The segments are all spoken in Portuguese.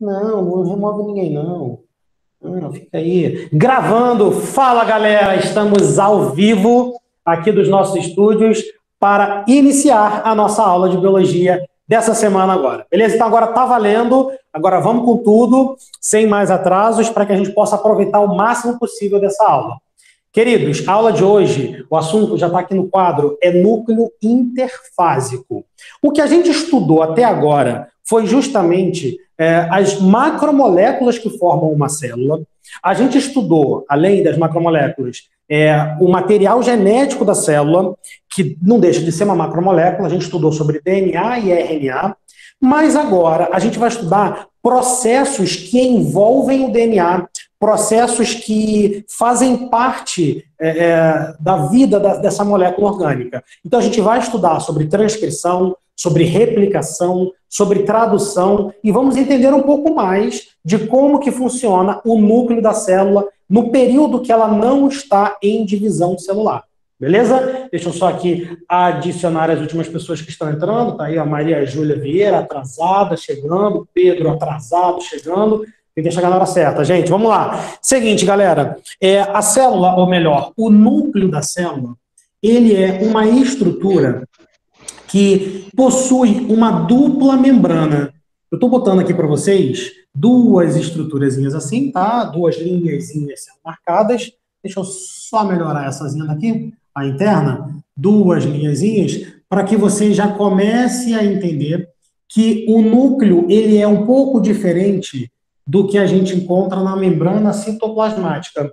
Não, não remove ninguém, não. Não, fica aí. Gravando. Fala, galera. Estamos ao vivo aqui dos nossos estúdios para iniciar a nossa aula de biologia dessa semana agora. Beleza? Então agora tá valendo. Agora vamos com tudo, sem mais atrasos, para que a gente possa aproveitar o máximo possível dessa aula. Queridos, a aula de hoje, o assunto já está aqui no quadro, é núcleo interfásico. O que a gente estudou até agora foi justamente as macromoléculas que formam uma célula. A gente estudou, além das macromoléculas, o material genético da célula, que não deixa de ser uma macromolécula. A gente estudou sobre DNA e RNA, mas agora a gente vai estudar processos que envolvem o DNA, processos que fazem parte da vida dessa molécula orgânica. Então a gente vai estudar sobre transcrição, sobre replicação, sobre tradução, e vamos entender um pouco mais de como que funciona o núcleo da célula no período que ela não está em divisão celular. Beleza? Deixa eu só aqui adicionar as últimas pessoas que estão entrando. Tá aí a Maria Júlia Vieira, atrasada, chegando. Pedro, atrasado, chegando. Tem que chegar na hora certa, gente. Vamos lá. Seguinte, galera. A célula, ou melhor, o núcleo da célula, ele é uma estrutura que possui uma dupla membrana. Eu estou botando aqui para vocês duas estruturazinhas assim, tá? Duas linhazinhas marcadas. Deixa eu só melhorar essazinha daqui, a interna. Duas linhazinhas, para que você já comece a entender que o núcleo ele é um pouco diferente do que a gente encontra na membrana citoplasmática.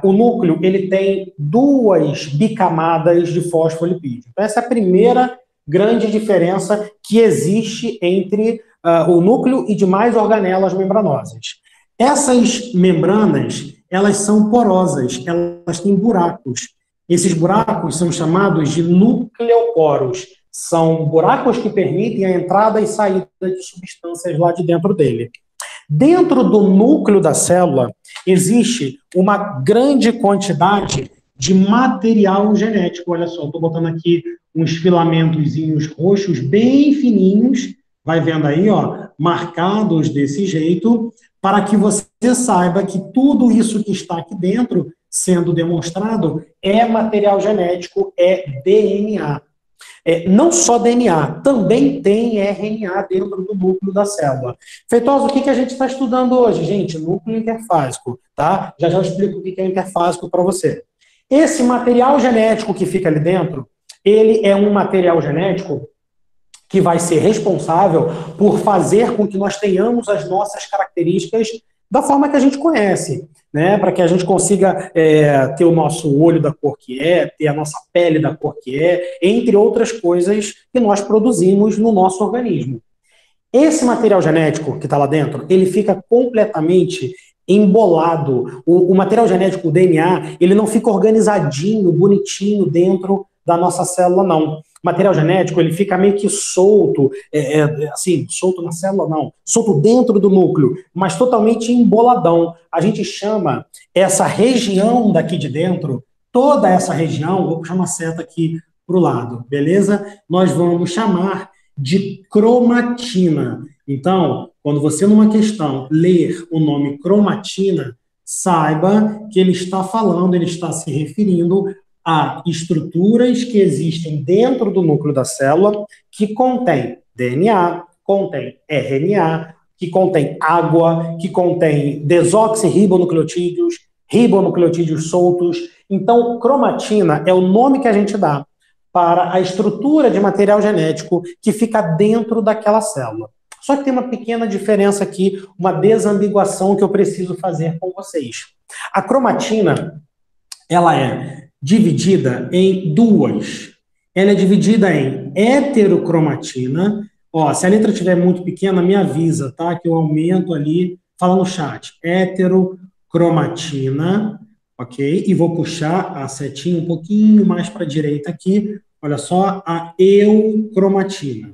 O núcleo ele tem duas bicamadas de fosfolipídio. Então, essa é a primeira grande diferença que existe entre o núcleo e demais organelas membranosas. Essas membranas, elas são porosas, elas têm buracos. Esses buracos são chamados de nucleoporos. São buracos que permitem a entrada e saída de substâncias lá de dentro dele. Dentro do núcleo da célula, existe uma grande quantidade de material genético. Olha só, estou botando aqui uns filamentozinhos roxos bem fininhos, vai vendo aí, ó, marcados desse jeito, para que você saiba que tudo isso que está aqui dentro, sendo demonstrado, é material genético, é DNA. Não só DNA, também tem RNA dentro do núcleo da célula. Feitosa, o que a gente está estudando hoje, gente? Núcleo interfásico, tá? Já eu explico o que é interfásico para você. Esse material genético que fica ali dentro, ele é um material genético que vai ser responsável por fazer com que nós tenhamos as nossas características da forma que a gente conhece, né? Para que a gente consiga ter o nosso olho da cor que é, ter a nossa pele da cor que é, entre outras coisas que nós produzimos no nosso organismo. Esse material genético que está lá dentro, ele fica completamente embolado. O material genético, o DNA, ele não fica organizadinho, bonitinho dentro da nossa célula, não. O material genético, ele fica meio que solto, assim, solto na célula, não, solto dentro do núcleo, mas totalmente emboladão. A gente chama essa região daqui de dentro, toda essa região, vou puxar uma seta aqui para o lado, beleza? Nós vamos chamar de cromatina. Então, quando você numa questão ler o nome cromatina, saiba que ele está falando, ele está se referindo a estruturas que existem dentro do núcleo da célula que contém DNA, contém RNA, que contém água, que contém desoxirribonucleotídeos, ribonucleotídeos soltos. Então, cromatina é o nome que a gente dá para a estrutura de material genético que fica dentro daquela célula. Só que tem uma pequena diferença aqui, uma desambiguação que eu preciso fazer com vocês. A cromatina, ela é dividida em duas. Ela é dividida em heterocromatina. Ó, se a letra estiver muito pequena, me avisa, tá? Que eu aumento ali, fala no chat. Heterocromatina, ok? E vou puxar a setinha um pouquinho mais para a direita aqui. Olha só, a eucromatina.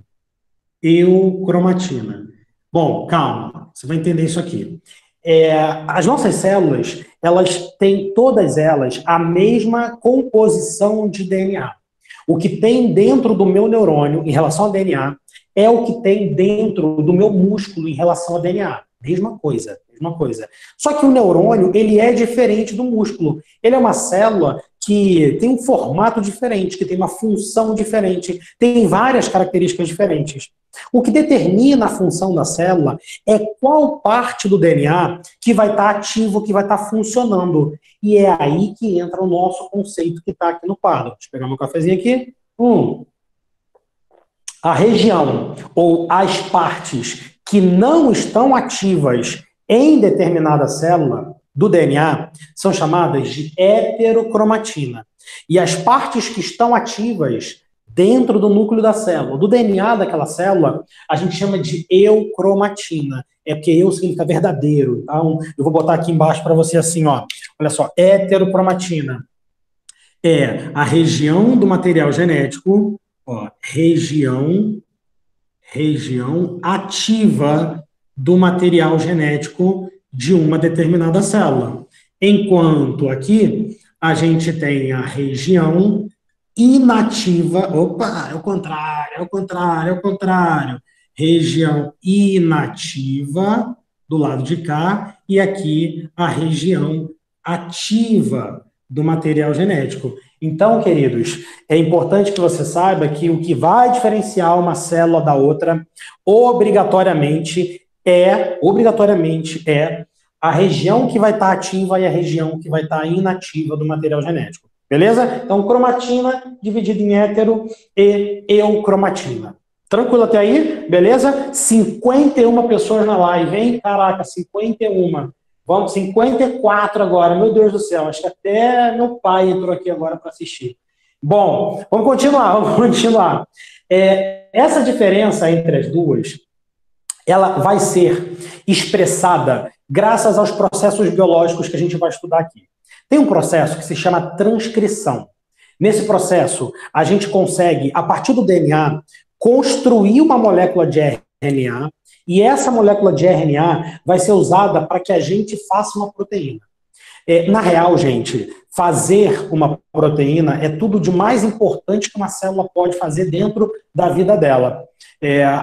Eucromatina. Bom, calma, você vai entender isso aqui. As nossas células, elas têm, todas elas, a mesma composição de DNA. O que tem dentro do meu neurônio, em relação ao DNA, é o que tem dentro do meu músculo em relação ao DNA. Mesma coisa, mesma coisa. Só que o neurônio, ele é diferente do músculo. Ele é uma célula que tem um formato diferente, que tem uma função diferente, tem várias características diferentes. O que determina a função da célula é qual parte do DNA que vai estar ativo, que vai estar funcionando. E é aí que entra o nosso conceito que está aqui no quadro. Deixa eu pegar meu cafezinho aqui. A região ou as partes que não estão ativas em determinada célula do DNA são chamadas de heterocromatina. E as partes que estão ativas dentro do núcleo da célula, do DNA daquela célula, a gente chama de eucromatina. É porque eu significa verdadeiro. Então, eu vou botar aqui embaixo para você assim, ó. Olha só, heterocromatina é a região do material genético, ó, região ativa do material genético de uma determinada célula. Enquanto aqui a gente tem a região inativa, opa, é o contrário. Região inativa do lado de cá e aqui a região ativa do material genético. Então, queridos, é importante que você saiba que o que vai diferenciar uma célula da outra, obrigatoriamente é a região que vai estar ativa e a região que vai estar inativa do material genético. Beleza? Então, cromatina dividida em hétero e eucromatina. Tranquilo até aí? Beleza? 51 pessoas na live, hein? Caraca, 51. Vamos, 54 agora. Meu Deus do céu, acho que até meu pai entrou aqui agora para assistir. Bom, vamos continuar. Essa diferença entre as duas, ela vai ser expressada graças aos processos biológicos que a gente vai estudar aqui. Tem um processo que se chama transcrição. Nesse processo, a gente consegue, a partir do DNA, construir uma molécula de RNA, e essa molécula de RNA vai ser usada para que a gente faça uma proteína. Na real, gente, fazer uma proteína é tudo de mais importante que uma célula pode fazer dentro da vida dela.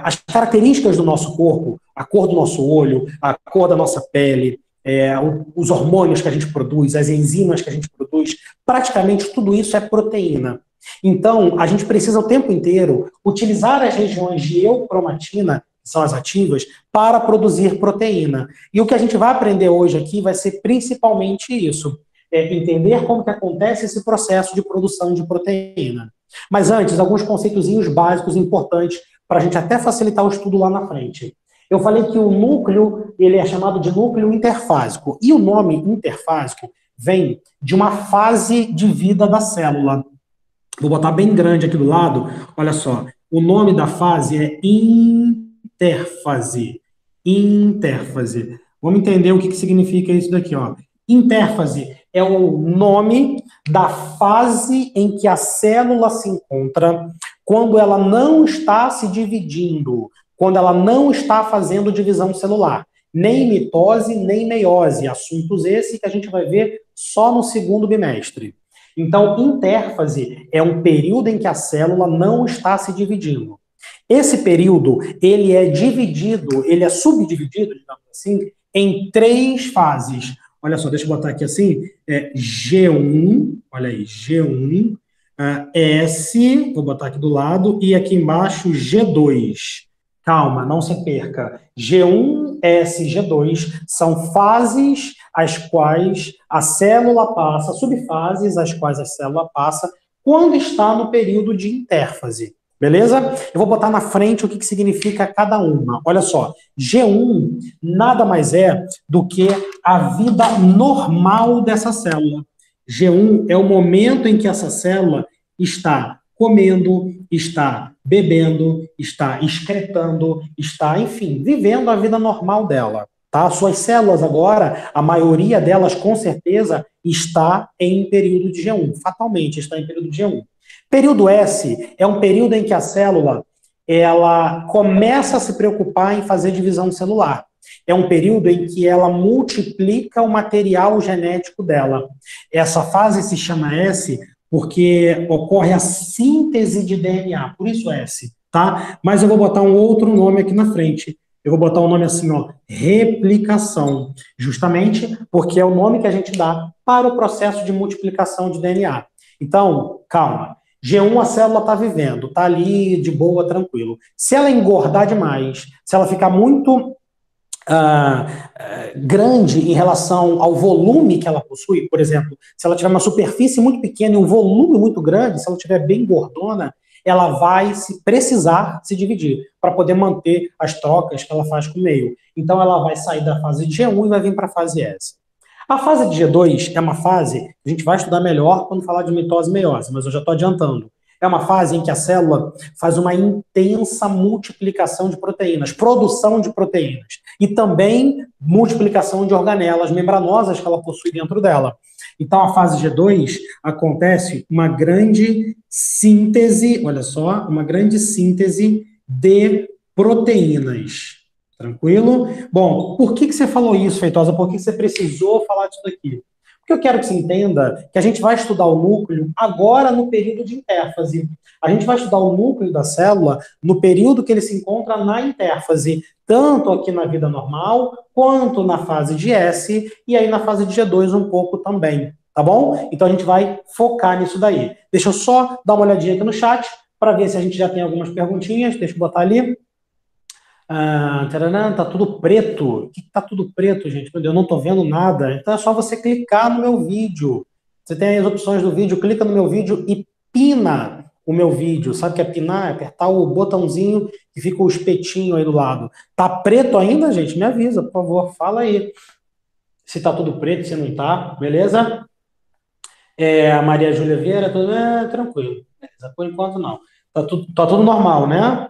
As características do nosso corpo, a cor do nosso olho, a cor da nossa pele, os hormônios que a gente produz, as enzimas que a gente produz, praticamente tudo isso é proteína. Então, a gente precisa o tempo inteiro utilizar as regiões de eucromatina, que são as ativas, para produzir proteína. E o que a gente vai aprender hoje aqui vai ser principalmente isso, entender como que acontece esse processo de produção de proteína. Mas antes, alguns conceitozinhos básicos importantes para a gente até facilitar o estudo lá na frente. Eu falei que o núcleo, ele é chamado de núcleo interfásico. E o nome interfásico vem de uma fase de vida da célula. Vou botar bem grande aqui do lado. Olha só. O nome da fase é interfase. Interfase. Vamos entender o que significa isso daqui, ó. Interfase é o nome da fase em que a célula se encontra quando ela não está se dividindo, quando ela não está fazendo divisão celular. Nem mitose, nem meiose. Assuntos esse que a gente vai ver só no segundo bimestre. Então, interfase é um período em que a célula não está se dividindo. Esse período, ele é subdividido, digamos assim, em 3 fases. Olha só, deixa eu botar aqui assim, G1, olha aí, G1, S, vou botar aqui do lado, e aqui embaixo G2. Calma, não se perca. G1, S, G2 são fases as quais a célula passa, subfases as quais a célula passa quando está no período de interfase. Beleza? Eu vou botar na frente o que significa cada uma. Olha só, G1 nada mais é do que a vida normal dessa célula. G1 é o momento em que essa célula está comendo, está bebendo, está excretando, está, enfim, vivendo a vida normal dela. Tá? Suas células agora, a maioria delas com certeza está em período de G1, fatalmente está em período de G1. Período S é um período em que a célula ela começa a se preocupar em fazer divisão celular. É um período em que ela multiplica o material genético dela. Essa fase se chama S porque ocorre a síntese de DNA, por isso S. tá? Mas eu vou botar um outro nome aqui na frente. Eu vou botar um nome assim, ó, replicação, justamente porque é o nome que a gente dá para o processo de multiplicação de DNA. Então, calma. G1 a célula está vivendo, está ali de boa, tranquilo. Se ela engordar demais, se ela ficar muito grande em relação ao volume que ela possui, por exemplo, se ela tiver uma superfície muito pequena e um volume muito grande, se ela estiver bem gordona, ela vai precisar se dividir para poder manter as trocas que ela faz com o meio. Então ela vai sair da fase de G1 e vai vir para a fase S. A fase de G2 é uma fase que a gente vai estudar melhor quando falar de mitose e meiose, mas eu já estou adiantando. É uma fase em que a célula faz uma intensa multiplicação de proteínas, produção de proteínas, e também multiplicação de organelas membranosas que ela possui dentro dela. Então, a fase G2 acontece uma grande síntese, olha só, uma grande síntese de proteínas. Tranquilo? Bom, por que você falou isso, Feitosa? Por que você precisou falar disso daqui? Porque eu quero que você entenda que a gente vai estudar o núcleo agora no período de intérfase. A gente vai estudar o núcleo da célula no período que ele se encontra na intérfase, tanto aqui na vida normal, quanto na fase de S, e aí na fase de G2 um pouco também, tá bom? Então a gente vai focar nisso daí. Deixa eu só dar uma olhadinha aqui no chat, para ver se a gente já tem algumas perguntinhas. Deixa eu botar ali. Taranã, tá tudo preto. O que tá tudo preto, gente? Meu Deus, eu não tô vendo nada. Então é só você clicar no meu vídeo. Você tem as opções do vídeo, clica no meu vídeo e pina o meu vídeo. Sabe o que é pinar? É apertar o botãozinho que fica o espetinho aí do lado. Tá preto ainda, gente? Me avisa, por favor. Fala aí se tá tudo preto, se não tá. Beleza? A Maria Júlia Vieira, tudo tranquilo. Beleza, por enquanto não. Tá tudo normal, né?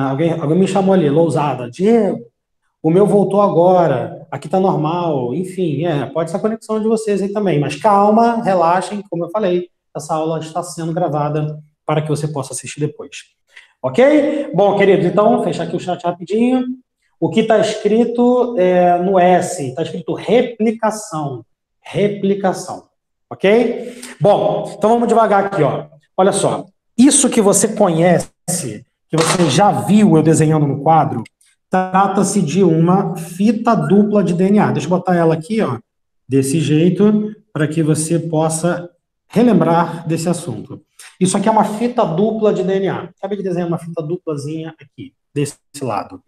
Alguém me chamou ali, Lousada. Diego, o meu voltou agora, aqui tá normal. Enfim, pode ser a conexão de vocês aí também. Mas calma, relaxem, como eu falei, essa aula está sendo gravada para que você possa assistir depois. Ok? Bom, queridos, então, vamos fechar aqui o chat rapidinho. O que está escrito no S, está escrito replicação. Replicação. Ok? Bom, então vamos devagar aqui, ó. Olha só, isso que você conhece, que você já viu eu desenhando no quadro, trata-se de uma fita dupla de DNA. Deixa eu botar ela aqui, ó, desse jeito, para que você possa relembrar desse assunto. Isso aqui é uma fita dupla de DNA. Acabei de desenhar uma fita duplazinha aqui, desse lado.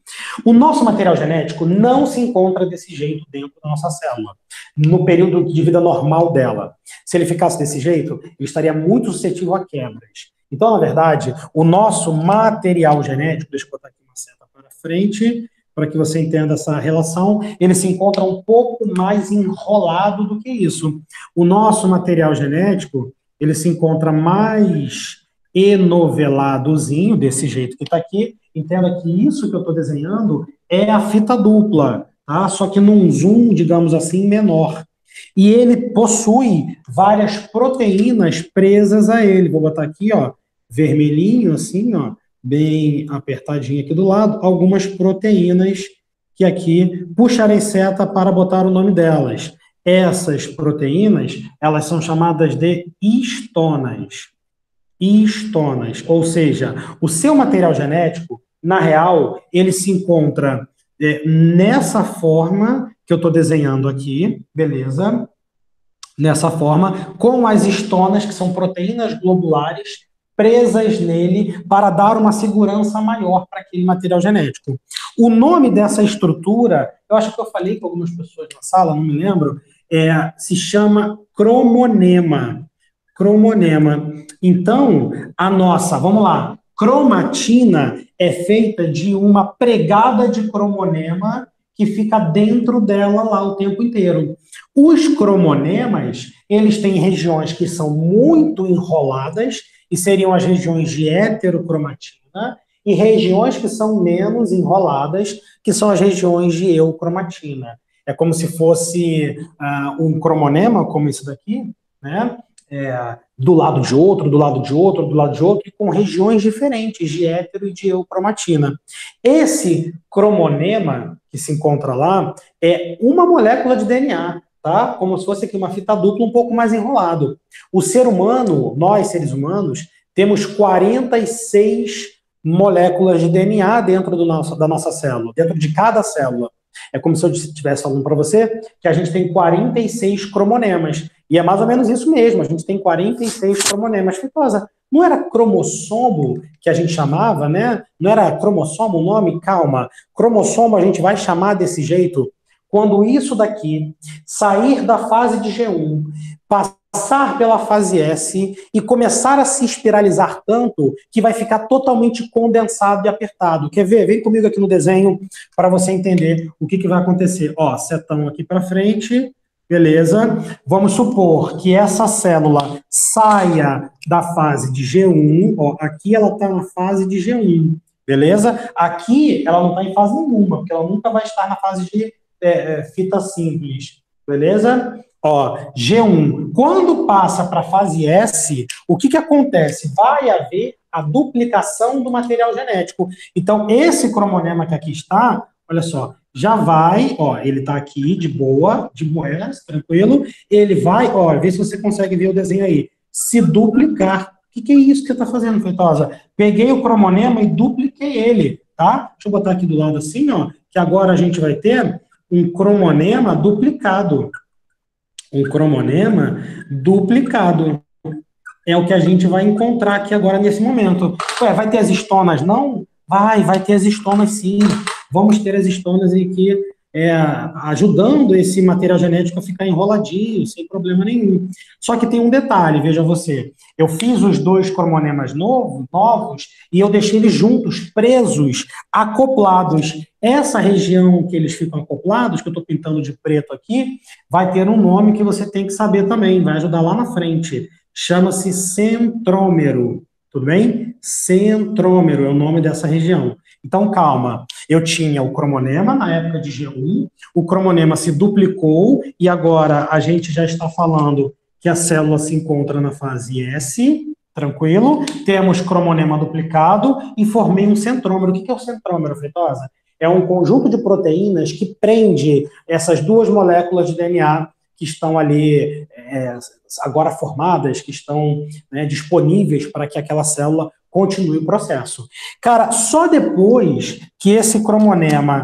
O nosso material genético não se encontra desse jeito dentro da nossa célula, no período de vida normal dela. Se ele ficasse desse jeito, ele estaria muito suscetível a quebras. Então, na verdade, o nosso material genético, deixa eu botar aqui uma seta para frente, para que você entenda essa relação, ele se encontra um pouco mais enrolado do que isso. O nosso material genético, ele se encontra mais enoveladozinho, desse jeito que está aqui. Entenda que isso que eu estou desenhando é a fita dupla, tá? Só que num zoom, digamos assim, menor. E ele possui várias proteínas presas a ele. Vou botar aqui, ó, vermelhinho, assim, ó, bem apertadinho aqui do lado, algumas proteínas que aqui puxarei seta para botar o nome delas. Essas proteínas, elas são chamadas de histonas. Histonas, ou seja, o seu material genético, na real, ele se encontra nessa forma que eu estou desenhando aqui, beleza? Nessa forma, com as histonas, que são proteínas globulares, presas nele para dar uma segurança maior para aquele material genético. O nome dessa estrutura, eu acho que eu falei com algumas pessoas na sala, não me lembro, se chama cromonema. Cromonema. Então, a nossa, vamos lá, cromatina é feita de uma pregada de cromonema que fica dentro dela lá o tempo inteiro. Os cromonemas, eles têm regiões que são muito enroladas, e seriam as regiões de heterocromatina, e regiões que são menos enroladas, que são as regiões de eucromatina. É como se fosse um cromonema, como isso daqui, né? Do lado de outro, do lado de outro, do lado de outro, e com regiões diferentes de hétero e de eucromatina. Esse cromonema que se encontra lá é uma molécula de DNA, tá? Como se fosse aqui uma fita dupla um pouco mais enrolado. O ser humano, nós seres humanos, temos 46 moléculas de DNA dentro da nossa célula, dentro de cada célula. É como se eu estivesse falando para você que a gente tem 46 cromonemas. E é mais ou menos isso mesmo, a gente tem 46 cromonemas. Feitosa, não era cromossomo que a gente chamava, né? Não era cromossomo o nome? Calma. Cromossomo a gente vai chamar desse jeito quando isso daqui sair da fase de G1, passar pela fase S e começar a se espiralizar tanto que vai ficar totalmente condensado e apertado. Quer ver? Vem comigo aqui no desenho para você entender o que vai acontecer. Ó, setão aqui para frente, beleza? Vamos supor que essa célula saia da fase de G1, ó, aqui ela está na fase de G1, beleza? Aqui ela não está em fase nenhuma, porque ela nunca vai estar na fase de fita simples, beleza? Ó, G1. Quando passa para a fase S, o que acontece? Vai haver a duplicação do material genético. Então, esse cromonema que aqui está, olha só, já vai, ó, ele está aqui de boa, tranquilo, ele vai, ó, vê se você consegue ver o desenho aí, se duplicar. O que é isso que você está fazendo, Feitosa? Peguei o cromonema e dupliquei ele, tá? Deixa eu botar aqui do lado assim, ó, que agora a gente vai ter um cromonema duplicado. Um cromonema duplicado. É o que a gente vai encontrar aqui agora nesse momento. Ué, vai ter as histonas, não? Vai ter as histonas sim. Vamos ter as histonas aqui ajudando esse material genético a ficar enroladinho, sem problema nenhum. Só que tem um detalhe, veja você. Eu fiz os dois cromonemas novos e eu deixei eles juntos, presos, acoplados. Essa região que eles ficam acoplados, que eu estou pintando de preto aqui, vai ter um nome que você tem que saber também, vai ajudar lá na frente. Chama-se centrômero, tudo bem? Centrômero é o nome dessa região. Então, calma, eu tinha o cromonema na época de G1, o cromonema se duplicou e agora a gente já está falando que a célula se encontra na fase S, tranquilo? Temos cromonema duplicado e formei um centrômero. O que é o centrômero, Feitosa? É um conjunto de proteínas que prende essas duas moléculas de DNA que estão ali agora formadas, que estão disponíveis para que aquela célula continue o processo. Cara, só depois que esse cromonema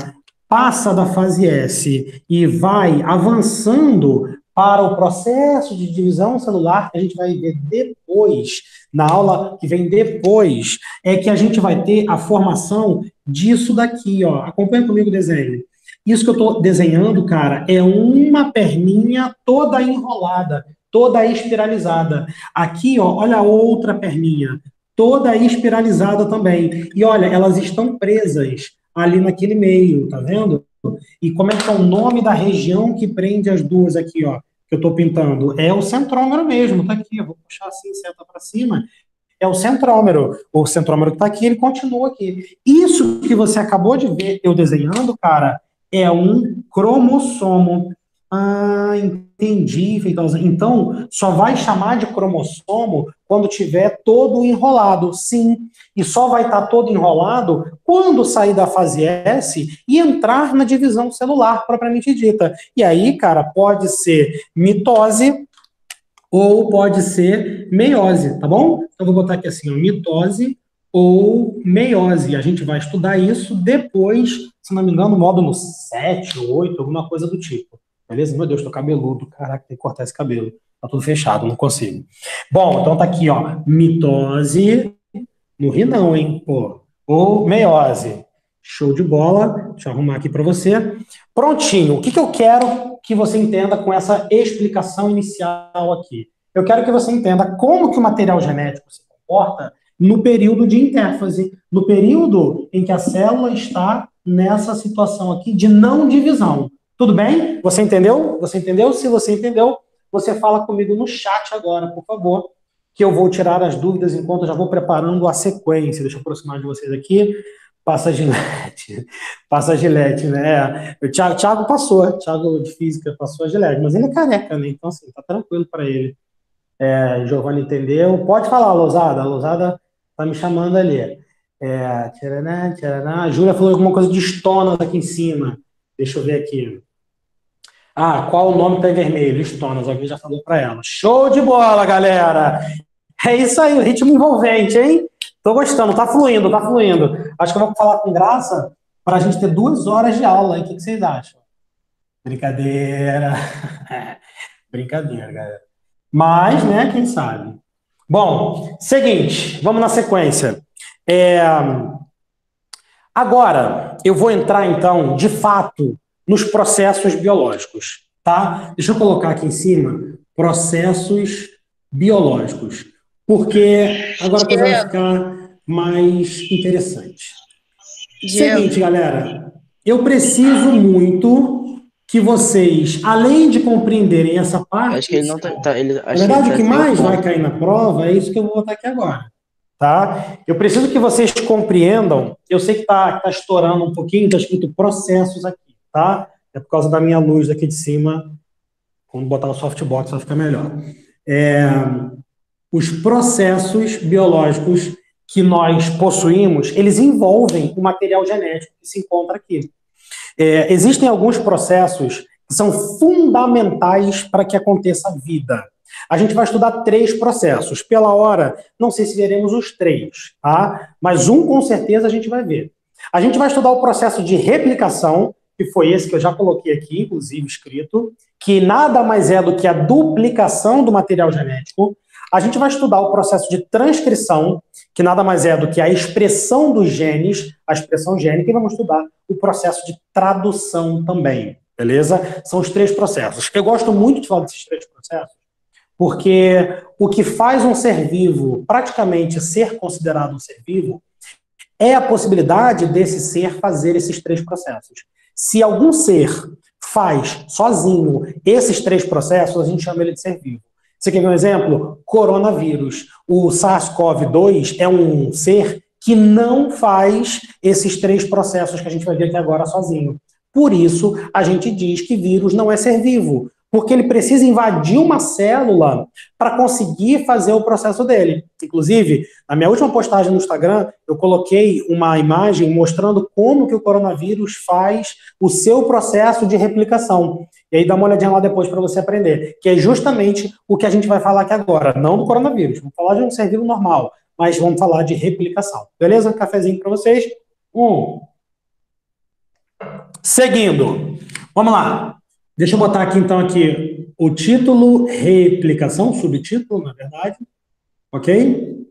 passa da fase S e vai avançando para o processo de divisão celular, que a gente vai ver depois, na aula que vem depois, é que a gente vai ter a formação disso daqui, ó. Acompanha comigo o desenho. Isso que eu estou desenhando, cara, é uma perninha toda enrolada, toda espiralizada. Aqui, ó, olha a outra perninha, toda espiralizada também. E olha, elas estão presas ali naquele meio, tá vendo? E como é que é o nome da região que prende as duas aqui, ó, que eu estou pintando? É o centrômero mesmo, tá aqui, eu vou puxar assim, seta para cima. É o centrômero. O centrômero que está aqui, ele continua aqui. Isso que você acabou de ver eu desenhando, cara, é um cromossomo. Ah, entendi, Feitosa. Então, só vai chamar de cromossomo quando tiver todo enrolado, sim. E só vai estar todo enrolado quando sair da fase S e entrar na divisão celular, propriamente dita. E aí, cara, pode ser mitose ou pode ser meiose, tá bom? Então, vou botar aqui assim, ó, mitose ou meiose. A gente vai estudar isso depois, se não me engano, módulo 7, 8, alguma coisa do tipo. Beleza? Meu Deus, tô cabeludo. Caraca, tem que cortar esse cabelo. Tá tudo fechado, não consigo. Bom, então tá aqui, ó. Mitose. Não ri não, hein? Pô. Ou meiose. Show de bola. Deixa eu arrumar aqui para você. Prontinho. O que eu quero que você entenda com essa explicação inicial aqui? Eu quero que você entenda como que o material genético se comporta no período de intérfase, no período em que a célula está nessa situação aqui de não divisão. Tudo bem? Você entendeu? Você entendeu? Se você entendeu, você fala comigo no chat agora, por favor, que eu vou tirar as dúvidas enquanto eu já vou preparando a sequência. Deixa eu aproximar de vocês aqui. Passa a Gilete. Passa a Gilete, né? O Thiago passou, o Thiago de Física passou a Gilete, mas ele é careca, né? Então, assim, tá tranquilo para ele. Giovanni entendeu. Pode falar, Lousada. A Lousada tá me chamando ali. Tcharanã, tcharanã. A Júlia falou alguma coisa de estonas aqui em cima. Deixa eu ver aqui. Ah, qual o nome que tá em vermelho? Estonas, alguém já falou para ela. Show de bola, galera! É isso aí, o ritmo envolvente, hein? Tô gostando, tá fluindo, tá fluindo. Acho que eu vou falar com graça para a gente ter 2 horas de aula aí. O que vocês acham? Brincadeira. Brincadeira, galera. Mas, né, quem sabe? Bom, seguinte, vamos na sequência. Agora, eu vou entrar, então, de fato, nos processos biológicos, tá? Deixa eu colocar aqui em cima, processos biológicos, porque agora a coisa vai ficar mais interessante. Seguinte, galera, eu preciso muito que vocês, além de compreenderem essa parte, Acho que ele não tá, na verdade, o que mais vai cair na prova é isso que eu vou botar aqui agora. Tá? Eu preciso que vocês compreendam, eu sei que está estourando um pouquinho, está escrito processos aqui, tá? É por causa da minha luz daqui de cima, quando botar o softbox vai ficar melhor. Os processos biológicos que nós possuímos, eles envolvem o material genético que se encontra aqui. Existem alguns processos que são fundamentais para que aconteça a vida. A gente vai estudar 3 processos. Pela hora, não sei se veremos os 3, tá? Mas um com certeza a gente vai ver. A gente vai estudar o processo de replicação, que foi esse que eu já coloquei aqui, inclusive escrito, que nada mais é do que a duplicação do material genético. A gente vai estudar o processo de transcrição, que nada mais é do que a expressão dos genes, a expressão gênica, e vamos estudar o processo de tradução também, beleza? São os 3 processos. Eu gosto muito de falar desses 3 processos, porque o que faz um ser vivo praticamente ser considerado um ser vivo é a possibilidade desse ser fazer esses 3 processos. Se algum ser faz sozinho esses 3 processos, a gente chama ele de ser vivo. Você quer ver um exemplo? Coronavírus. O SARS-CoV-2 é um ser que não faz esses 3 processos que a gente vai ver aqui agora sozinho. Por isso, a gente diz que vírus não é ser vivo, porque ele precisa invadir uma célula para conseguir fazer o processo dele. Inclusive, na minha última postagem no Instagram, eu coloquei uma imagem mostrando como que o coronavírus faz o seu processo de replicação. E aí dá uma olhadinha lá depois para você aprender, que é justamente o que a gente vai falar aqui agora, não do coronavírus, vamos falar de um ser vivo normal, mas vamos falar de replicação. Beleza? Um cafezinho para vocês. Seguindo. Vamos lá. Deixa eu botar aqui, então, aqui o título, replicação, subtítulo, na verdade, ok?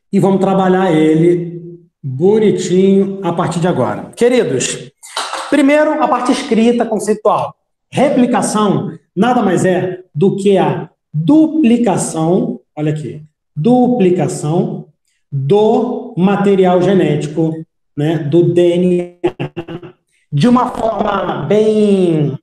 E vamos trabalhar ele bonitinho a partir de agora. Queridos, primeiro, a parte escrita, conceitual. Replicação nada mais é do que a duplicação, olha aqui, duplicação do material genético, né, do DNA. De uma forma bem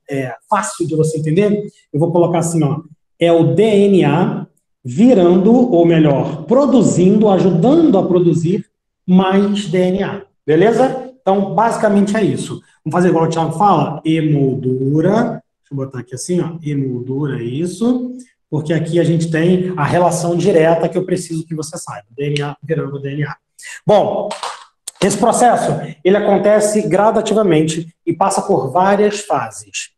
fácil de você entender, eu vou colocar assim, ó, é o DNA virando, ou melhor, produzindo, ajudando a produzir mais DNA, beleza? Então, basicamente é isso. Vamos fazer igual o Thiago fala, emoldura, deixa eu botar aqui assim, ó, emoldura, isso, porque aqui a gente tem a relação direta que eu preciso que você saiba, DNA virando DNA. Bom, esse processo, ele acontece gradativamente e passa por várias fases.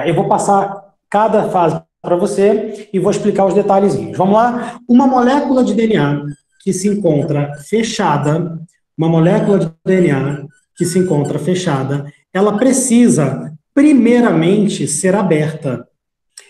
Eu vou passar cada fase para você e vou explicar os detalhezinhos. Vamos lá? Uma molécula de DNA que se encontra fechada, ela precisa, primeiramente, ser aberta.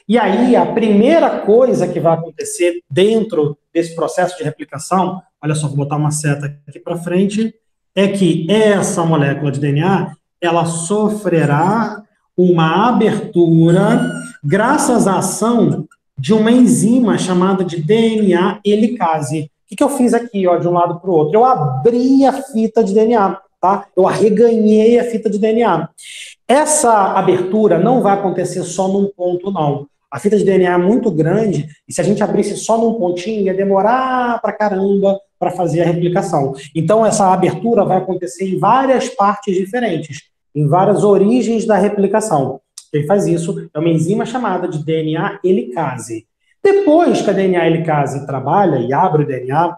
E aí, a primeira coisa que vai acontecer dentro desse processo de replicação, olha só, vou botar uma seta aqui para frente, é que essa molécula de DNA, ela sofrerá uma abertura graças à ação de uma enzima chamada de DNA helicase. O que eu fiz aqui, ó, de um lado para o outro? Eu abri a fita de DNA, tá? Eu arreganhei a fita de DNA. Essa abertura não vai acontecer só num ponto, não. A fita de DNA é muito grande e se a gente abrisse só num pontinho, ia demorar pra caramba para fazer a replicação. Então, essa abertura vai acontecer em várias partes diferentes, em várias origens da replicação. Quem faz isso é uma enzima chamada de DNA helicase. Depois que a DNA helicase trabalha e abre o DNA,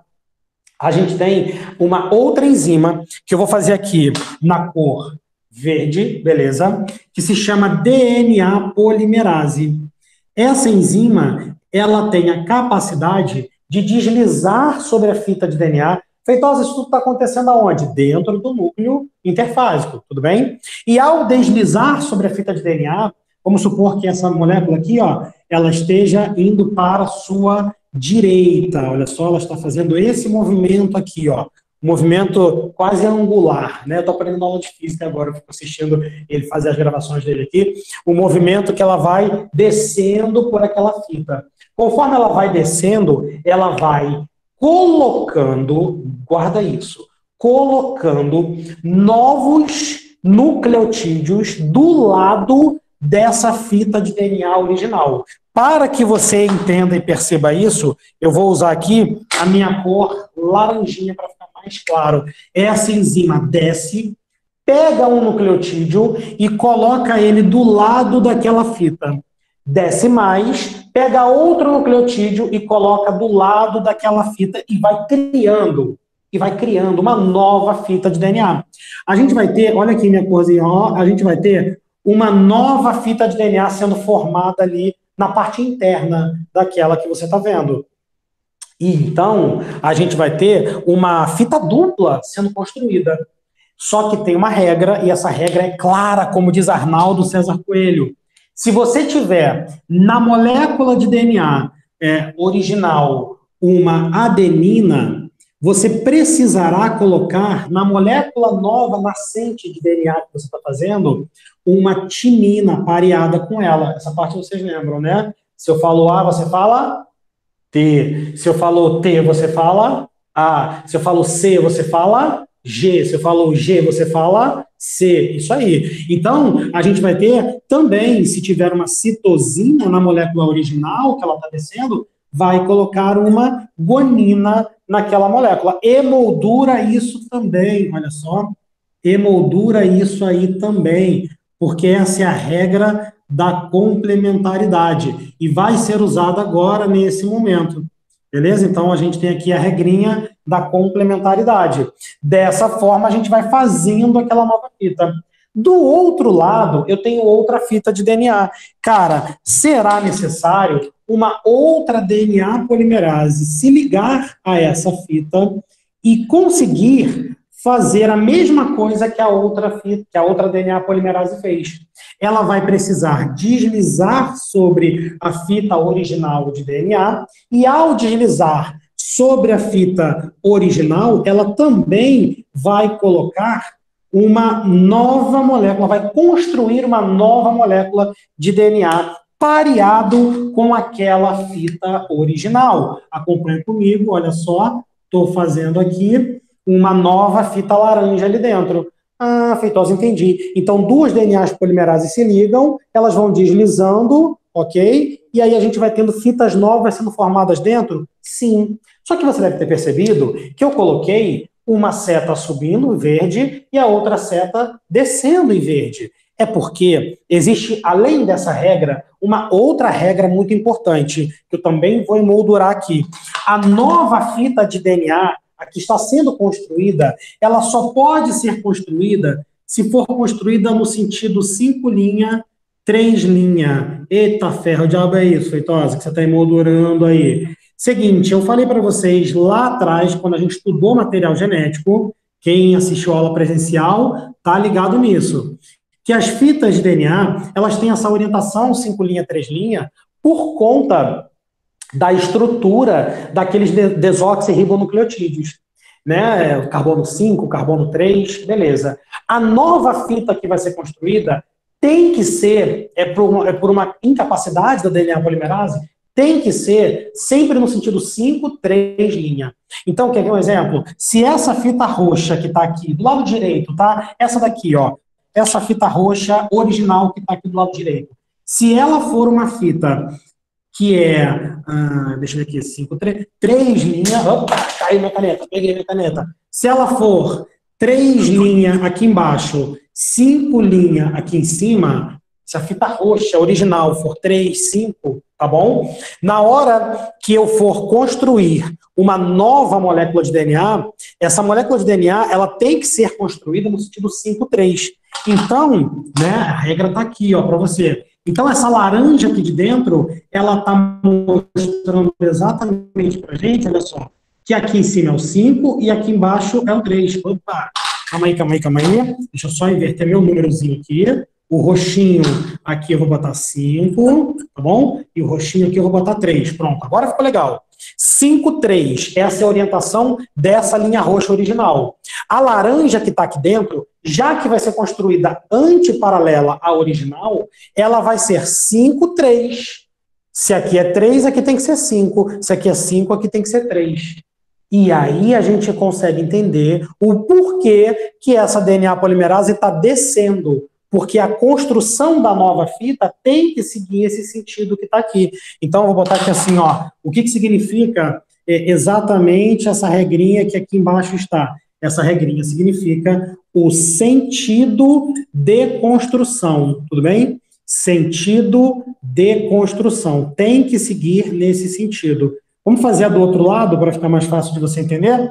a gente tem uma outra enzima, que eu vou fazer aqui na cor verde, beleza? Que se chama DNA polimerase. Essa enzima, ela tem a capacidade de deslizar sobre a fita de DNA Feitosa, isso tudo está acontecendo aonde? Dentro do núcleo interfásico, tudo bem? E ao deslizar sobre a fita de DNA, vamos supor que essa molécula aqui, ó, ela esteja indo para a sua direita. Olha só, ela está fazendo esse movimento aqui, ó. Um movimento quase angular, né? Eu estou aprendendo aula de física agora, eu fico assistindo ele fazer as gravações dele aqui. O movimento que ela vai descendo por aquela fita. Conforme ela vai descendo, ela vai colocando, guarda isso, colocando novos nucleotídeos do lado dessa fita de DNA original. Para que você entenda e perceba isso, eu vou usar aqui a minha cor laranjinha para ficar mais claro. Essa enzima desce, pega um nucleotídeo e coloca ele do lado daquela fita. Desce mais, pega outro nucleotídeo e coloca do lado daquela fita e vai criando uma nova fita de DNA. A gente vai ter, olha aqui minha corzinha, ó, a gente vai ter uma nova fita de DNA sendo formada ali na parte interna daquela que você está vendo. E então, a gente vai ter uma fita dupla sendo construída. Só que tem uma regra, e essa regra é clara, como diz Arnaldo César Coelho. Se você tiver na molécula de DNA original uma adenina, você precisará colocar na molécula nova nascente de DNA que você está fazendo uma timina pareada com ela. Essa parte vocês lembram, né? Se eu falo A, você fala T. Se eu falo T, você fala A. Se eu falo C, você fala G. Se eu falo G, você fala C. Isso aí. Então, a gente vai ter também, se tiver uma citosina na molécula original que ela está descendo, vai colocar uma guanina naquela molécula. Emoldura isso também, olha só. Emoldura isso aí também, porque essa é a regra da complementaridade e vai ser usada agora nesse momento. Beleza? Então, a gente tem aqui a regrinha da complementaridade. Dessa forma, a gente vai fazendo aquela nova fita. Do outro lado, eu tenho outra fita de DNA. Cara, será necessário uma outra DNA polimerase se ligar a essa fita e conseguir fazer a mesma coisa que a outra fita, que a outra DNA polimerase fez. Ela vai precisar deslizar sobre a fita original de DNA e, ao deslizar sobre a fita original, ela também vai colocar uma nova molécula, vai construir uma nova molécula de DNA pareado com aquela fita original. Acompanha comigo, olha só, estou fazendo aqui uma nova fita laranja ali dentro. Ah, Feitosa, entendi. Então, duas DNAs polimerases se ligam, elas vão deslizando, ok? E aí a gente vai tendo fitas novas sendo formadas dentro? Sim. Só que você deve ter percebido que eu coloquei uma seta subindo em verde e a outra seta descendo em verde. É porque existe, além dessa regra, uma outra regra muito importante, que eu também vou emoldurar aqui. A nova fita de DNA, a que está sendo construída, ela só pode ser construída se for construída no sentido 5 linha, 3 linha. Eita ferro, o diabo é isso, Feitosa, que você está emoldurando aí. Seguinte, eu falei para vocês lá atrás, quando a gente estudou material genético, quem assistiu a aula presencial está ligado nisso, que as fitas de DNA, elas têm essa orientação 5 linha, 3 linha, por conta da estrutura daqueles desoxirribonucleotídeos, né? Carbono 5, carbono 3, beleza. A nova fita que vai ser construída tem que ser, por uma incapacidade da DNA polimerase, tem que ser sempre no sentido 5, 3 linha. Então, quer ver um exemplo? Se essa fita roxa que está aqui do lado direito, tá? Essa daqui, ó. Essa fita roxa original que está aqui do lado direito. Se ela for uma fita que é, deixa eu ver aqui, 5, 3 linha, opa, caiu minha caneta, peguei minha caneta. Se ela for 3 linha aqui embaixo, 5 linha aqui em cima, se a fita roxa original for 3, 5, tá bom? Na hora que eu for construir uma nova molécula de DNA, essa molécula de DNA, ela tem que ser construída no sentido 5, 3. Então, né, a regra tá aqui, ó, para você. Então, essa laranja aqui de dentro, ela está mostrando exatamente para a gente, olha só, que aqui em cima é o 5 e aqui embaixo é o 3. Opa, calma aí, calma aí, calma aí. Deixa eu só inverter meu númerozinho aqui. O roxinho aqui eu vou botar 5, tá bom? E o roxinho aqui eu vou botar 3. Pronto, agora ficou legal. 5, 3. Essa é a orientação dessa linha roxa original. A laranja que está aqui dentro, já que vai ser construída antiparalela à original, ela vai ser 5, 3. Se aqui é 3, aqui tem que ser 5. Se aqui é 5, aqui tem que ser 3. E aí a gente consegue entender o porquê que essa DNA polimerase está descendo. Porque a construção da nova fita tem que seguir esse sentido que está aqui. Então, eu vou botar aqui assim, ó, o que significa exatamente essa regrinha que aqui embaixo está? Essa regrinha significa o sentido de construção, tudo bem? Sentido de construção. Tem que seguir nesse sentido. Vamos fazer a do outro lado, para ficar mais fácil de você entender?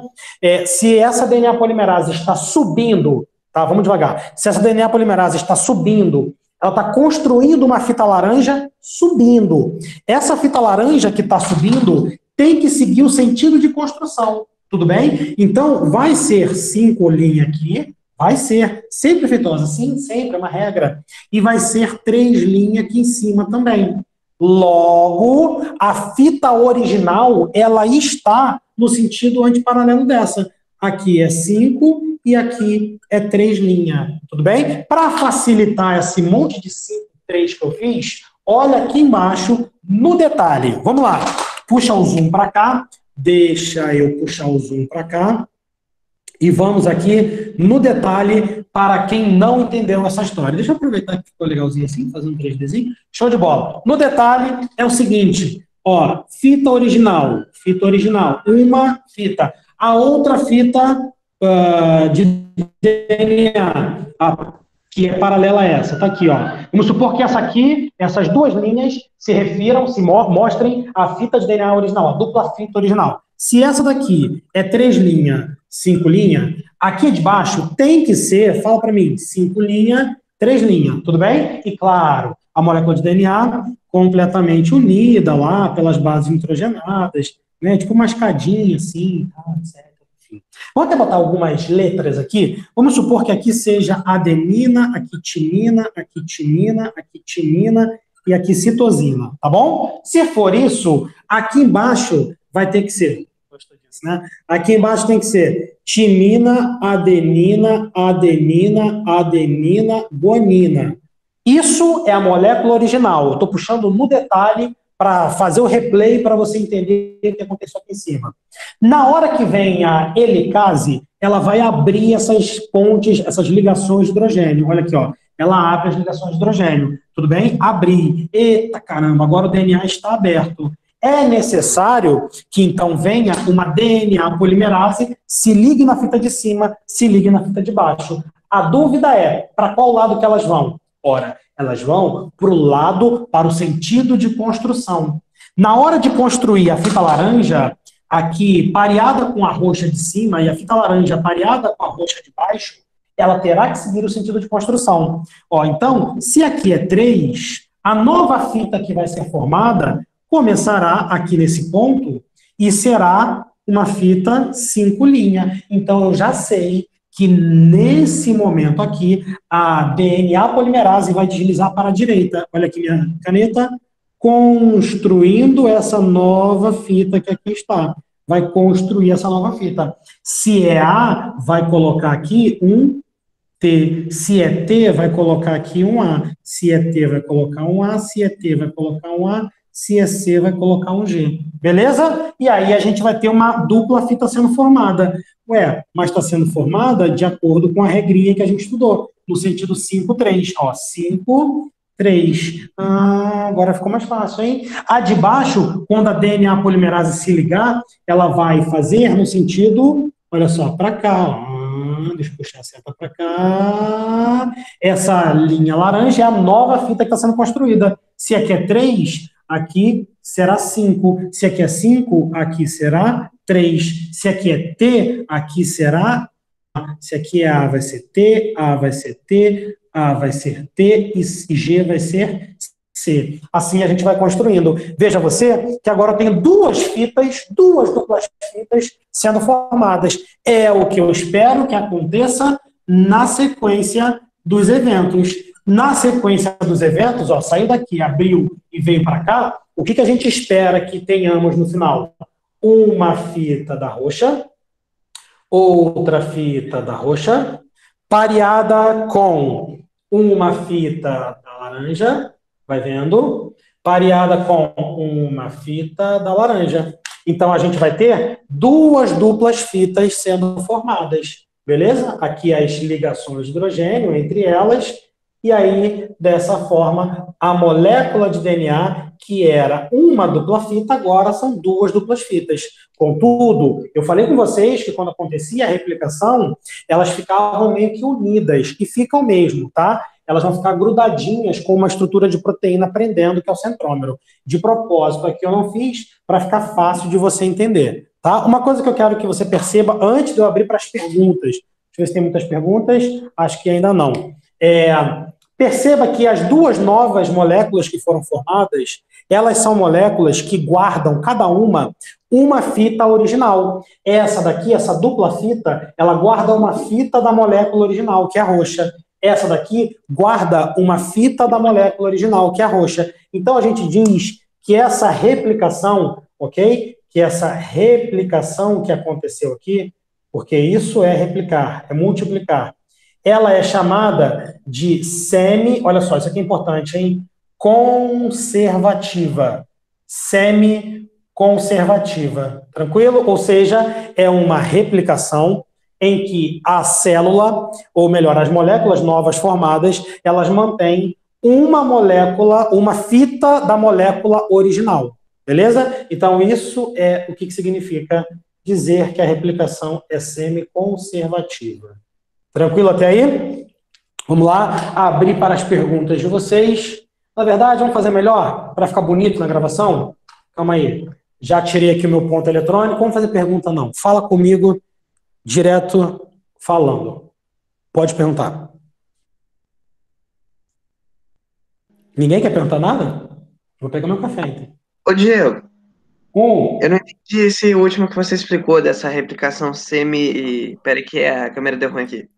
Se essa DNA polimerase está subindo, tá, vamos devagar. Se essa DNA polimerase está subindo, ela está construindo uma fita laranja subindo. Essa fita laranja que está subindo tem que seguir o sentido de construção, tudo bem? Então, vai ser 5 linhas aqui, vai ser sempre feitosa, sim, sempre, é uma regra. E vai ser 3 linhas aqui em cima também. Logo, a fita original, ela está no sentido antiparalelo dessa. Aqui é 5 e aqui é 3 linhas, tudo bem? Para facilitar esse monte de 5, 3 que eu fiz, olha aqui embaixo no detalhe. Vamos lá, puxa o zoom para cá, deixa eu puxar o zoom para cá, e vamos aqui no detalhe para quem não entendeu essa história. Deixa eu aproveitar que ficou legalzinho assim, fazer um 3Dzinho. Show de bola. No detalhe é o seguinte, ó, fita original, uma fita. A outra fita de DNA, que é paralela a essa, tá aqui, ó. Vamos supor que essa aqui, essas duas linhas se refiram, mostrem a fita de DNA original, a dupla fita original. Se essa daqui é 3 linhas, 5 linhas, aqui de baixo tem que ser, fala para mim, 5 linhas, 3 linhas, tudo bem? E claro, a molécula de DNA completamente unida lá pelas bases nitrogenadas, né? Tipo uma escadinha assim, etc. Vamos até botar algumas letras aqui. Vamos supor que aqui seja adenina, aqui timina, aqui timina, aqui timina e aqui citosina, tá bom? Se for isso, aqui embaixo vai ter que ser, né? Aqui embaixo tem que ser timina, adenina, adenina, adenina, guanina. Isso é a molécula original. Eu estou puxando no detalhe para fazer o replay para você entender o que aconteceu aqui em cima. Na hora que vem a helicase, ela vai abrir essas pontes, essas ligações de hidrogênio. Olha aqui, ó. Ela abre as ligações de hidrogênio. Tudo bem? Abrir. Eita caramba, agora o DNA está aberto. É necessário que então venha uma DNA polimerase, se ligue na fita de cima, se ligue na fita de baixo. A dúvida é, para qual lado que elas vão? Ora, elas vão para o sentido de construção. Na hora de construir a fita laranja, aqui pareada com a roxa de cima e a fita laranja pareada com a roxa de baixo, ela terá que seguir o sentido de construção. Ó, então, se aqui é 3, a nova fita que vai ser formada começará aqui nesse ponto e será uma fita 5 linhas. Então, eu já sei que nesse momento aqui, a DNA polimerase vai deslizar para a direita. Olha aqui minha caneta. Construindo essa nova fita que aqui está. Vai construir essa nova fita. Se é A, vai colocar aqui um T. Se é T, vai colocar aqui um A. Se é T, vai colocar um A. Se é T, vai colocar um A. Se é C, vai colocar um G. Beleza? E aí a gente vai ter uma dupla fita sendo formada. Ué, mas está sendo formada de acordo com a regrinha que a gente estudou, no sentido 5, 3. Ó, 5, 3. Ah, agora ficou mais fácil, hein? A de baixo, quando a DNA polimerase se ligar, ela vai fazer no sentido, olha só, para cá. Deixa eu puxar a seta para cá. Essa linha laranja é a nova fita que está sendo construída. Se aqui é 3, aqui será 5. Se aqui é 5, aqui será 3. Se aqui é T, aqui será A. Se aqui é A, vai ser T, A vai ser T, A vai ser T e G vai ser C. Assim a gente vai construindo. Veja você que agora eu tenho duas duplas fitas sendo formadas. É o que eu espero que aconteça na sequência dos eventos. Na sequência dos eventos, ó, saiu daqui, abriu e veio para cá, o que a gente espera que tenhamos no final? Uma fita da roxa, outra fita da roxa, pareada com uma fita da laranja, vai vendo? Pareada com uma fita da laranja. Então, a gente vai ter duas duplas fitas sendo formadas, beleza? Aqui as ligações de hidrogênio entre elas, e aí, dessa forma, a molécula de DNA, que era uma dupla fita, agora são duas duplas fitas. Contudo, eu falei com vocês que quando acontecia a replicação, elas ficavam meio que unidas, e ficam mesmo, tá? Elas vão ficar grudadinhas com uma estrutura de proteína prendendo, que é o centrômero. De propósito, aqui eu não fiz para ficar fácil de você entender, tá? Uma coisa que eu quero que você perceba antes de eu abrir para as perguntas. Deixa eu ver se tem muitas perguntas. Acho que ainda não. Perceba que as duas novas moléculas que foram formadas, elas são moléculas que guardam, cada uma fita original. Essa daqui, essa dupla fita, ela guarda uma fita da molécula original, que é a roxa. Essa daqui guarda uma fita da molécula original, que é a roxa. Então, a gente diz que essa replicação, ok? Que essa replicação que aconteceu aqui, porque isso é replicar, é multiplicar, ela é chamada de olha só, isso aqui é importante, hein? Conservativa. Semi-conservativa. Tranquilo? Ou seja, é uma replicação em que a célula, ou melhor, as moléculas novas formadas, elas mantêm uma molécula, uma fita da molécula original. Beleza? Então, isso é o que significa dizer que a replicação é semi-conservativa. Tranquilo até aí? Vamos lá, abrir para as perguntas de vocês. Na verdade, vamos fazer melhor, para ficar bonito na gravação? Calma aí. Já tirei aqui o meu ponto eletrônico. Vamos fazer pergunta, não. Fala comigo, direto, falando. Pode perguntar. Ninguém quer perguntar nada? Vou pegar meu café, então. Ô, Diego, eu não entendi esse último que você explicou dessa replicação semi... Peraí que a câmera deu ruim aqui.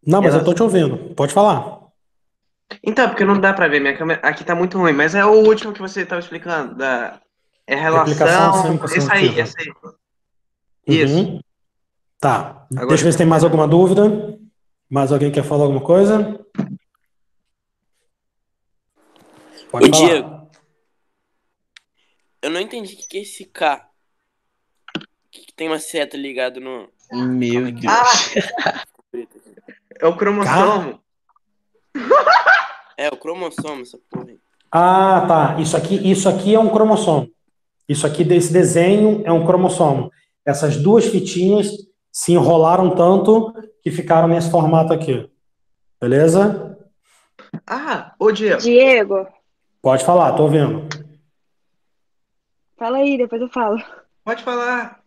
Não, mas eu tô te ouvindo. Pode falar. Então, porque não dá pra ver, minha câmera aqui tá muito ruim, mas é o último que você estava explicando, relação... Esse aí. Isso. Tá. Agora, deixa eu ver se tem mais alguma dúvida. Mais alguém quer falar alguma coisa? Pode falar. Diego, eu não entendi o que é esse K. Que tem uma seta ligada no... Meu Deus. É o cromossomo. É o cromossomo, essa porra aí. Ah, tá. Isso aqui é um cromossomo. Isso aqui desse desenho é um cromossomo. Essas duas fitinhas se enrolaram tanto que ficaram nesse formato aqui. Beleza? Ô Diego. Diego. Pode falar, tô ouvindo. Fala aí, depois eu falo. Pode falar.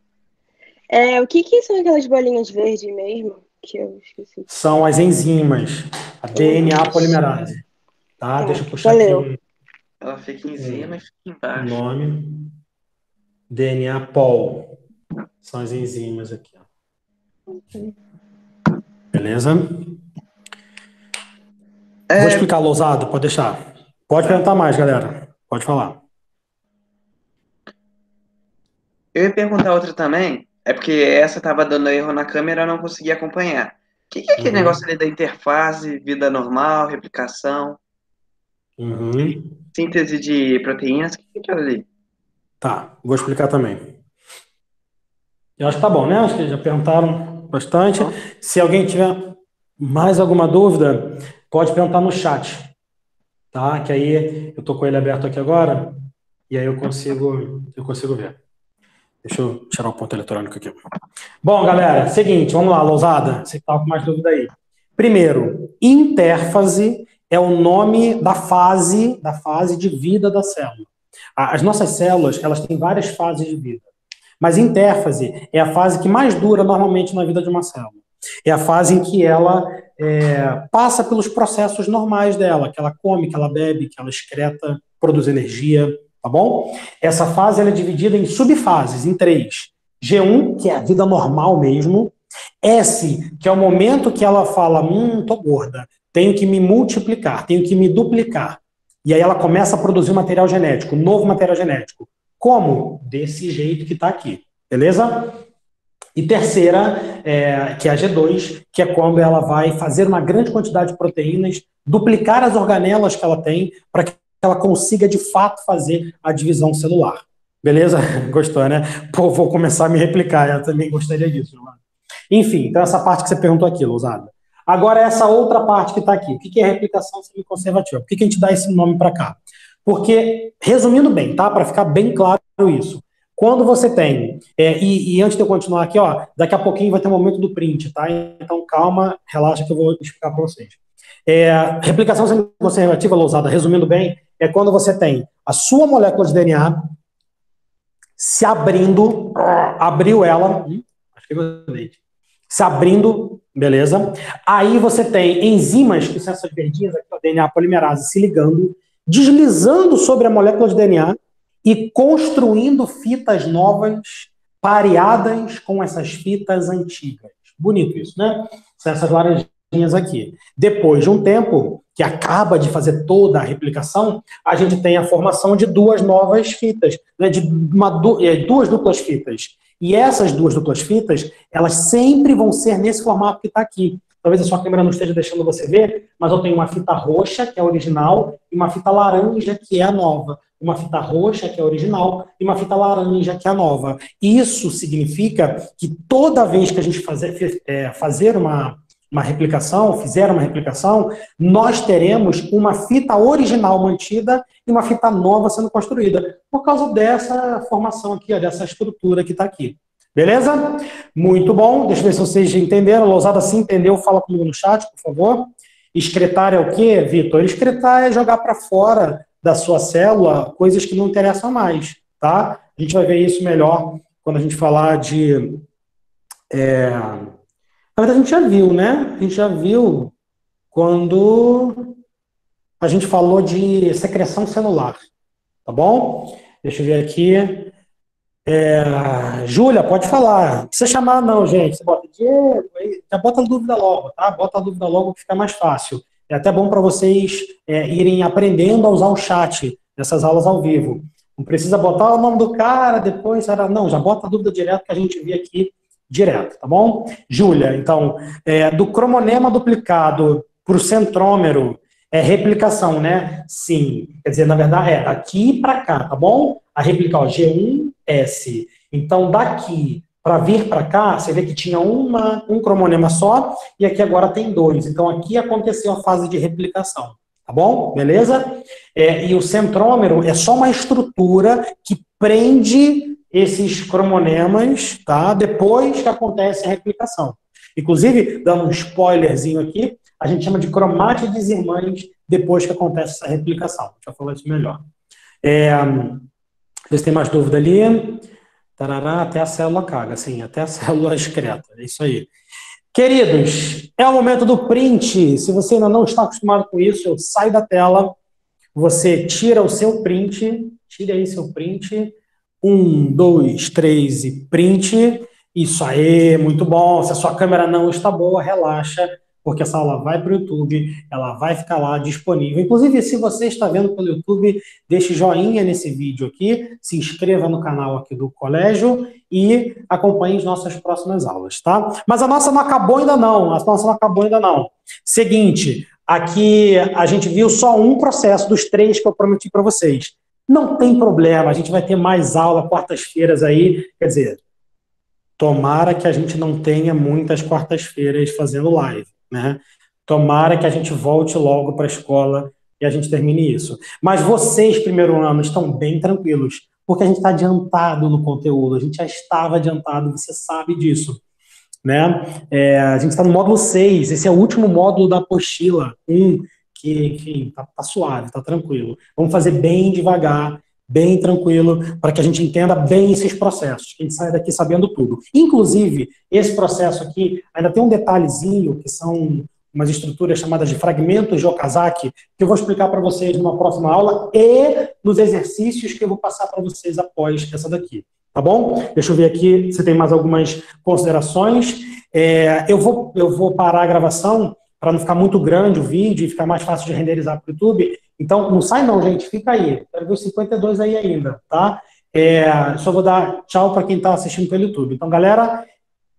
O que são aquelas bolinhas verdes mesmo? Que eu esqueci. São as enzimas. A DNA polimerase. Tá? Deixa eu puxar valeu. aqui. Ela fica em cima e fica embaixo. O nome. DNA Pol. São as enzimas aqui. Beleza? Vou explicar, Lousado, pode deixar. Pode perguntar mais, galera. Pode falar. Eu ia perguntar outra também, porque essa tava dando erro na câmera e eu não conseguia acompanhar. O que é aquele negócio ali da interface, vida normal, replicação, síntese de proteínas? O que é aquilo ali? Tá, vou explicar também. Eu acho que tá bom, né? Acho que já perguntaram bastante. Se alguém tiver mais alguma dúvida, pode perguntar no chat. Tá? Que aí eu tô com ele aberto aqui agora e aí eu consigo ver. Deixa eu tirar o ponto eletrônico aqui. Bom, galera, seguinte, vamos lá, Lousada. Você que tá com mais dúvida aí. Primeiro, intérfase é o nome da fase de vida da célula. As nossas células, elas têm várias fases de vida. Mas intérfase é a fase que mais dura normalmente na vida de uma célula. É a fase em que ela passa pelos processos normais dela, que ela come, que ela bebe, que ela excreta, produz energia, tá bom? Essa fase ela é dividida em subfases, em 3. G1, que é a vida normal mesmo. S, que é o momento que ela fala, tô gorda, tenho que me multiplicar, tenho que me duplicar. E aí ela começa a produzir material genético, novo material genético. Como? Desse jeito que está aqui, beleza? E terceira, que é a G2, que é quando ela vai fazer uma grande quantidade de proteínas, duplicar as organelas que ela tem, para que ela consiga, de fato, fazer a divisão celular. Beleza? Gostou, né? Pô, vou começar a me replicar, eu também gostaria disso. Enfim, então essa parte que você perguntou aqui, Lousada. Agora, essa outra parte que está aqui. O que é replicação semiconservativa? Por que a gente dá esse nome para cá? Porque, resumindo bem, tá? Para ficar bem claro isso. Quando você tem, e antes de eu continuar aqui, ó, daqui a pouquinho vai ter um momento do print, tá? Então, calma, relaxa que eu vou explicar para vocês. Replicação semiconservativa, Lousada, resumindo bem, é quando você tem a sua molécula de DNA se abrindo, abriu ela, acho que eu gostei, se abrindo, beleza? Aí você tem enzimas, que são essas verdinhas aqui, o DNA polimerase, se ligando, deslizando sobre a molécula de DNA e construindo fitas novas, pareadas com essas fitas antigas. Bonito isso, né? São essas laranjinhas aqui. Depois de um tempo, que acaba de fazer toda a replicação, a gente tem a formação de duas novas fitas, né? Duas duplas fitas. E essas duas duplas fitas, elas sempre vão ser nesse formato que está aqui. Talvez a sua câmera não esteja deixando você ver, mas eu tenho uma fita roxa, que é a original, e uma fita laranja, que é a nova. Uma fita roxa, que é a original, e uma fita laranja, que é a nova. Isso significa que toda vez que a gente fizer uma replicação, nós teremos uma fita original mantida e uma fita nova sendo construída, por causa dessa formação aqui, ó, dessa estrutura que está aqui. Beleza? Muito bom. Deixa eu ver se vocês entenderam. A Lousada, se entendeu, fala comigo no chat, por favor. Excretar é o quê, Vitor? Excretar é jogar para fora da sua célula coisas que não interessam mais, tá? A gente vai ver isso melhor quando a gente falar de... Na verdade, a gente já viu, né? A gente já viu quando a gente falou de secreção celular, tá bom? Deixa eu ver aqui. Júlia, pode falar. Não precisa chamar não, gente. Você bota Diego, já bota a dúvida logo, tá? Bota a dúvida logo que fica mais fácil. É até bom para vocês irem aprendendo a usar o chat nessas aulas ao vivo. Não precisa botar o nome do cara, depois... Não, já bota a dúvida direto que a gente vê aqui direto, tá bom? Júlia, então, do cromonema duplicado para o centrômero, replicação, né? Sim. Quer dizer, na verdade, daqui para cá, tá bom? A replicar, ó, G1S. Então, daqui para vir para cá, você vê que tinha um cromonema só, e aqui agora tem 2. Então, aqui aconteceu a fase de replicação, tá bom? Beleza? E o centrômero é só uma estrutura que prende esses cromonemas, tá? Depois que acontece a replicação. Inclusive, dando um spoilerzinho aqui, a gente chama de cromátides irmãs depois que acontece essa replicação. Deixa eu falar isso melhor. Ver se tem mais dúvida ali. Tarará, até a célula caga, sim, até a célula excreta. É isso aí. Queridos, é o momento do print. Se você ainda não está acostumado com isso, sai da tela, você tira o seu print, tire aí seu print. 1, 2, 3 e print. Isso aí, muito bom. Se a sua câmera não está boa, relaxa, porque essa aula vai para o YouTube, ela vai ficar lá disponível. Inclusive, se você está vendo pelo YouTube, deixe joinha nesse vídeo aqui, se inscreva no canal aqui do colégio e acompanhe as nossas próximas aulas, tá? Mas a nossa não acabou ainda não. Seguinte, aqui a gente viu só um processo dos 3 que eu prometi para vocês. Não tem problema, a gente vai ter mais aula quartas-feiras aí, quer dizer, tomara que a gente não tenha muitas quartas-feiras fazendo live, né? Tomara que a gente volte logo para a escola e a gente termine isso. Mas vocês, primeiro ano, estão bem tranquilos, porque a gente está adiantado no conteúdo, a gente já estava adiantado, você sabe disso, né? A gente está no módulo 6, esse é o último módulo da apostila 1, que enfim, tá suave, tá tranquilo. Vamos fazer bem devagar, bem tranquilo, para que a gente entenda bem esses processos, que a gente saia daqui sabendo tudo. Inclusive, esse processo aqui ainda tem um detalhezinho, que são umas estruturas chamadas de fragmentos de Okazaki, que eu vou explicar para vocês numa próxima aula e nos exercícios que eu vou passar para vocês após essa daqui. Tá bom? Deixa eu ver aqui se tem mais algumas considerações. Eu vou parar a gravação para não ficar muito grande o vídeo e ficar mais fácil de renderizar para o YouTube. Então, não sai não, gente. Fica aí. Quero ver os 52 aí ainda, tá? Só vou dar tchau para quem está assistindo pelo YouTube. Então, galera,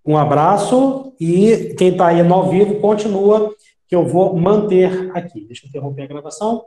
um abraço e quem está aí no ao vivo, continua, que eu vou manter aqui. Deixa eu interromper a gravação.